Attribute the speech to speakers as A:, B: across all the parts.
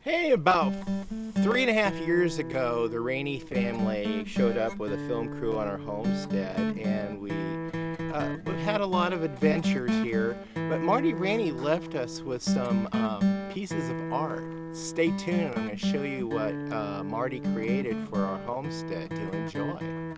A: Hey, about 3.5 years ago, the Raney family showed up with a film crew on our homestead, and we've had a lot of adventures here. But Marty Raney left us with some pieces of art. Stay tuned, I'm going to show you what Marty created for our homestead to enjoy.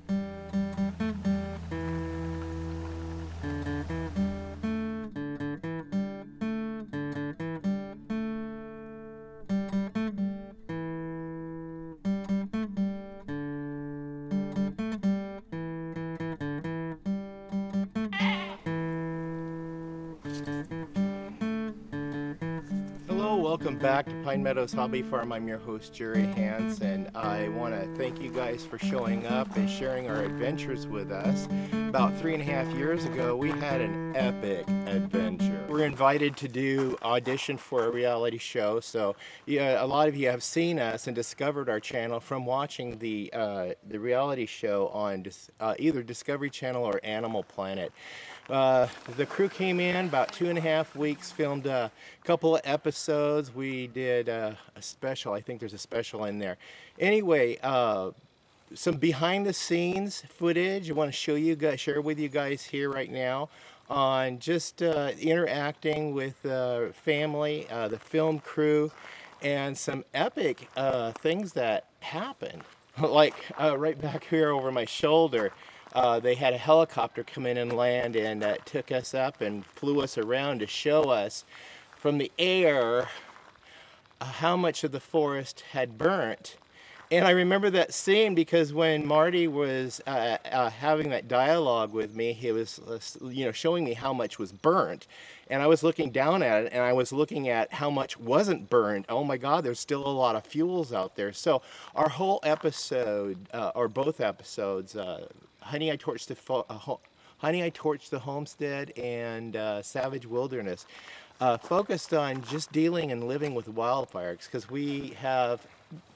A: Hello, welcome back to Pine Meadows Hobby Farm. I'm your host, Jerry Hans, and I want to thank you guys for showing up and sharing our adventures with us. About 3.5 years ago, we had an epic adventure. We're invited to do audition for a reality show, so yeah, a lot of you have seen us and discovered our channel from watching the reality show on either Discovery Channel or Animal Planet. The crew came in about 2.5 weeks, filmed a couple of episodes. We did a special. I think there's a special in there. Anyway, some behind the scenes footage I want to show you guys, share with you guys here right now on just interacting with family, the film crew, and some epic things that happened. Like right back here over my shoulder. They had a helicopter come in and land, and took us up and flew us around to show us from the air how much of the forest had burnt. And I remember that scene because when Marty was having that dialogue with me, he was showing me how much was burnt. And I was looking down at it, and I was looking at how much wasn't burned. Oh my God, there's still a lot of fuels out there. So our whole episode, or both episodes, Honey, I Torched the Homestead and Savage Wilderness, focused on just dealing and living with wildfires, because we have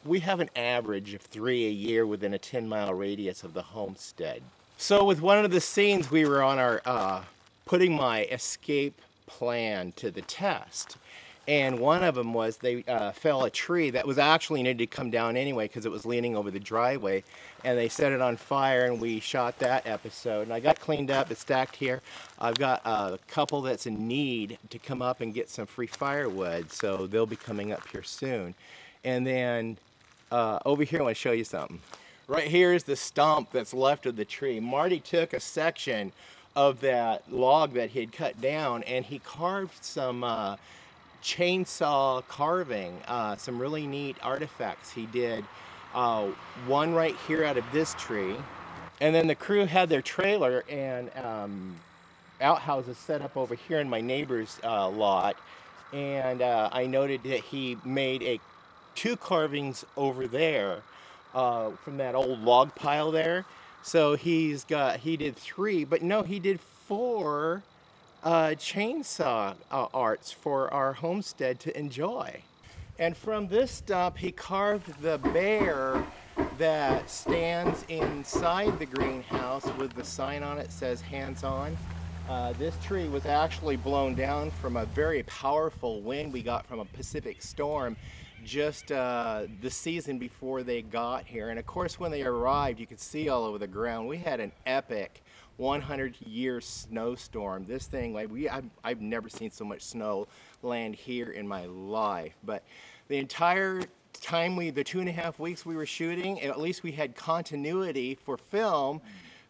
A: an average of 3 a year within a 10-mile radius of the homestead. So with one of the scenes, we were on our putting my escape plan to the test. And one of them was they fell a tree that was actually needed to come down anyway because it was leaning over the driveway, and they set it on fire, and we shot that episode. And I got cleaned up, it's stacked here. I've got a couple that's in need to come up and get some free firewood, so they'll be coming up here soon. And then over here I want to show you something. Right here is the stump that's left of the tree. Marty took a section of that log that he had cut down, and he carved some chainsaw carving, some really neat artifacts. He did one right here out of this tree, and then the crew had their trailer and outhouses set up over here in my neighbor's lot, and I noted that he made two carvings over there from that old log pile there. So he did 3, but no, he did 4 chainsaw arts for our homestead to enjoy. And from this stump, he carved the bear that stands inside the greenhouse with the sign on it that says hands on. This tree was actually blown down from a very powerful wind we got from a Pacific storm just the season before they got here. And of course, when they arrived, you could see all over the ground. We had an epic 100-year snowstorm. This thing, I've never seen so much snow land here in my life. But the entire time the 2.5 weeks we were shooting, at least we had continuity for film,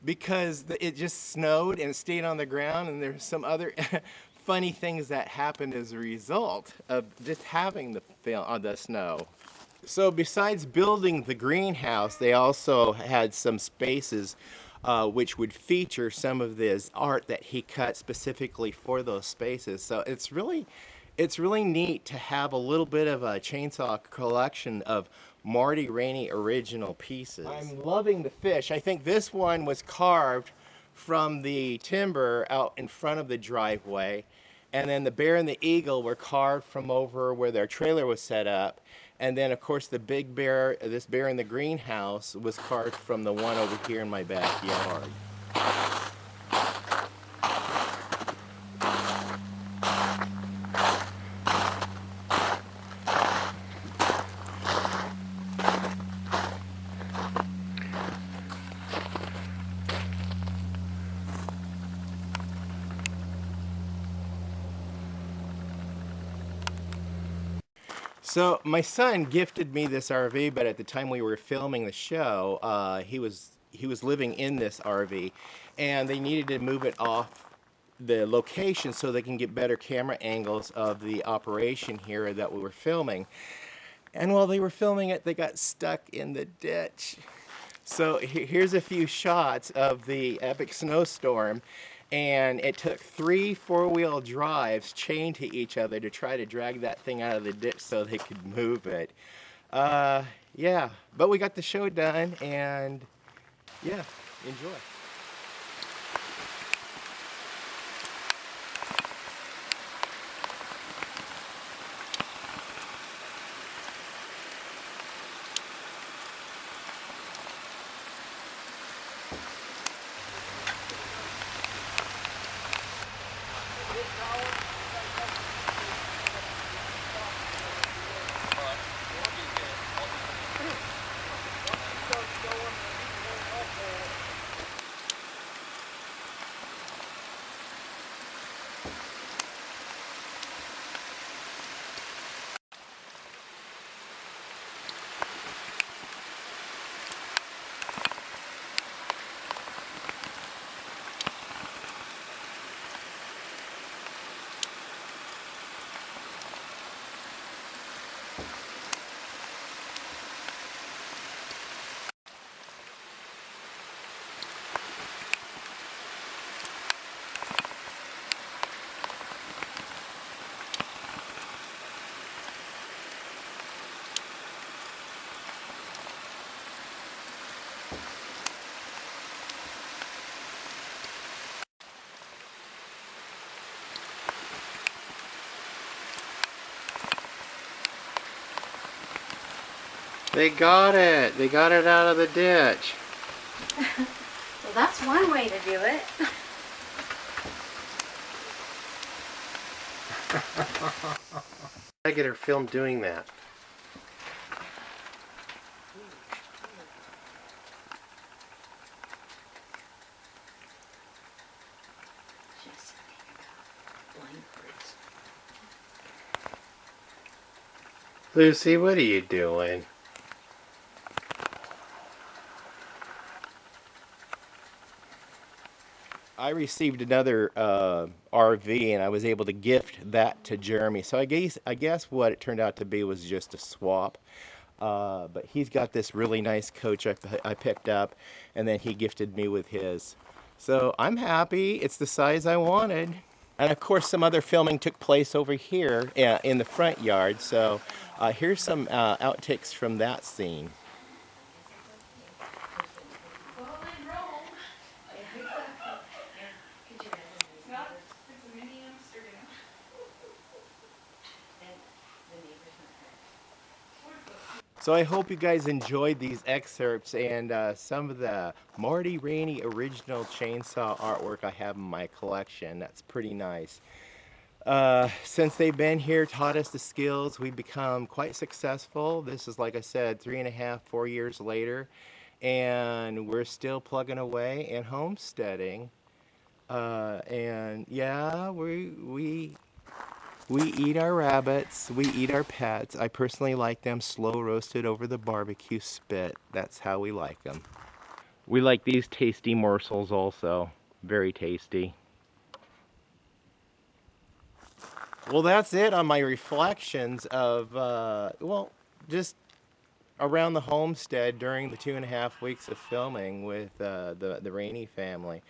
A: because it just snowed and stayed on the ground, and there's some other funny things that happened as a result of just having the film on the snow. So besides building the greenhouse, they also had some spaces which would feature some of this art that he cut specifically for those spaces. So it's really neat to have a little bit of a chainsaw collection of Marty Raney original pieces. I'm loving the fish. I think this one was carved from the timber out in front of the driveway, and then the bear and the eagle were carved from over where their trailer was set up. And then, of course, the big bear, this bear in the greenhouse, was carved from the one over here in my backyard. So my son gifted me this RV, but at the time we were filming the show, he was living in this RV, and they needed to move it off the location so they can get better camera angles of the operation here that we were filming. And while they were filming it, they got stuck in the ditch. So here's a few shots of the epic snowstorm, and it took 3 four-wheel drives chained to each other to try to drag that thing out of the ditch so they could move it. Yeah, but we got the show done, and yeah, enjoy. They got it. They got it out of the ditch.
B: Well, that's one way to do it.
A: I get her filmed doing that.
B: Just think about blind birds.
A: Lucy, what are you doing? I received another RV, and I was able to gift that to Jeremy. So I guess what it turned out to be was just a swap. But he's got this really nice coach I picked up, and then he gifted me with his. So I'm happy. It's the size I wanted. And of course, some other filming took place over here in the front yard. So here's some outtakes from that scene. So I hope you guys enjoyed these excerpts and some of the Marty Raney original chainsaw artwork I have in my collection. That's pretty nice. Since they've been here, taught us the skills, we've become quite successful. This is, like I said, 3.5, 4 years later, and we're still plugging away and homesteading. And yeah, we eat our rabbits, we eat our pets. I personally like them slow roasted over the barbecue spit. That's how we like them. We like these tasty morsels also. Very tasty. Well, that's it on my reflections of, well, just around the homestead during the 2.5 weeks of filming with the Raney family.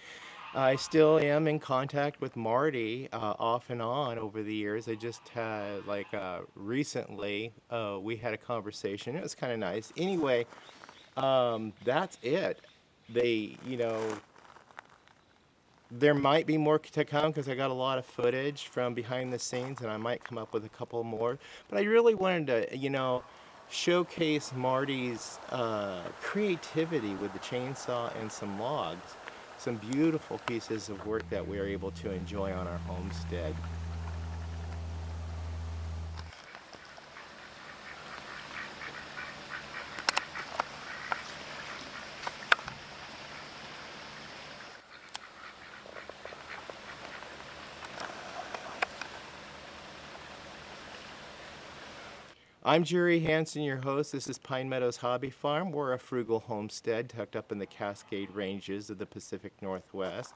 A: I still am in contact with Marty off and on over the years. I just had, like, recently, we had a conversation. It was kind of nice. Anyway, that's it. They, there might be more to come because I got a lot of footage from behind the scenes, and I might come up with a couple more. But I really wanted to, showcase Marty's creativity with the chainsaw and some logs. Some beautiful pieces of work that we are able to enjoy on our homestead. I'm Jerry Hansen, your host. This is Pine Meadows Hobby Farm. We're a frugal homestead tucked up in the Cascade Ranges of the Pacific Northwest.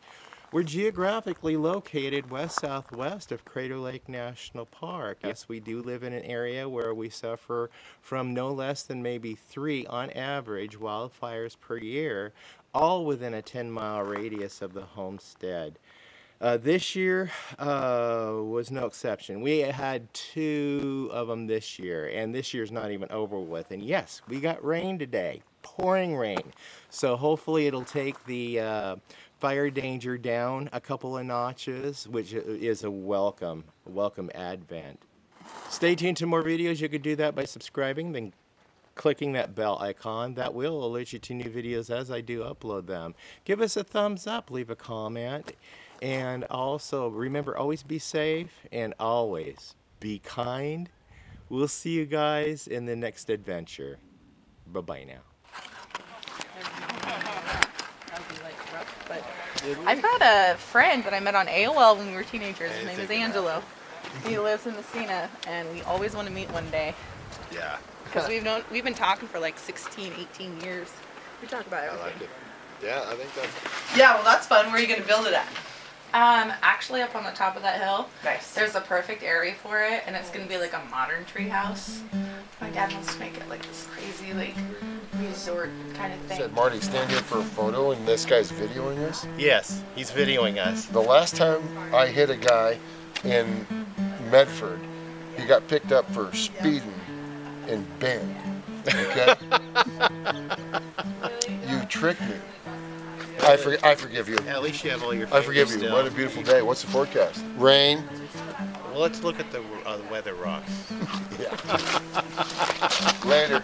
A: We're geographically located west-southwest of Crater Lake National Park. Yes, we do live in an area where we suffer from no less than maybe 3, on average, wildfires per year, all within a 10-mile radius of the homestead. This year was no exception. We had 2 of them this year, and this year's not even over with. And yes, we got rain today, pouring rain. So hopefully it'll take the fire danger down a couple of notches, which is a welcome advent. Stay tuned to more videos. You could do that by subscribing, then clicking that bell icon. That will alert you to new videos as I do upload them. Give us a thumbs up, leave a comment, and also remember, always be safe and always be kind. We'll see you guys in the next adventure. Bye-bye now.
C: I've got a friend that I met on AOL when we were teenagers. His name is Angelo. He lives in Messina, and we always want to meet one day.
A: Yeah.
C: Because we've been talking for like 16, 18 years. We talk about everything.
A: I like it. Yeah, I think that's...
C: Yeah, well, that's fun. Where are you going to build it at? Actually up on the top of that hill. Nice. There's a perfect area for it, and it's going to be like a modern tree house. My dad wants to make it like this crazy, like, resort kind of thing.
D: Said Marty, stand here for a photo, and this guy's videoing us?
A: Yes, he's videoing us.
D: The last time I hit a guy in Medford, he got picked up for speeding in Bend. Okay? You tricked me. I forgive you.
A: At least you have all your
D: I forgive
A: fingers
D: you.
A: still.
D: What a beautiful day. What's the forecast? Rain?
A: Well, let's look at the weather rocks.
D: Yeah. Later.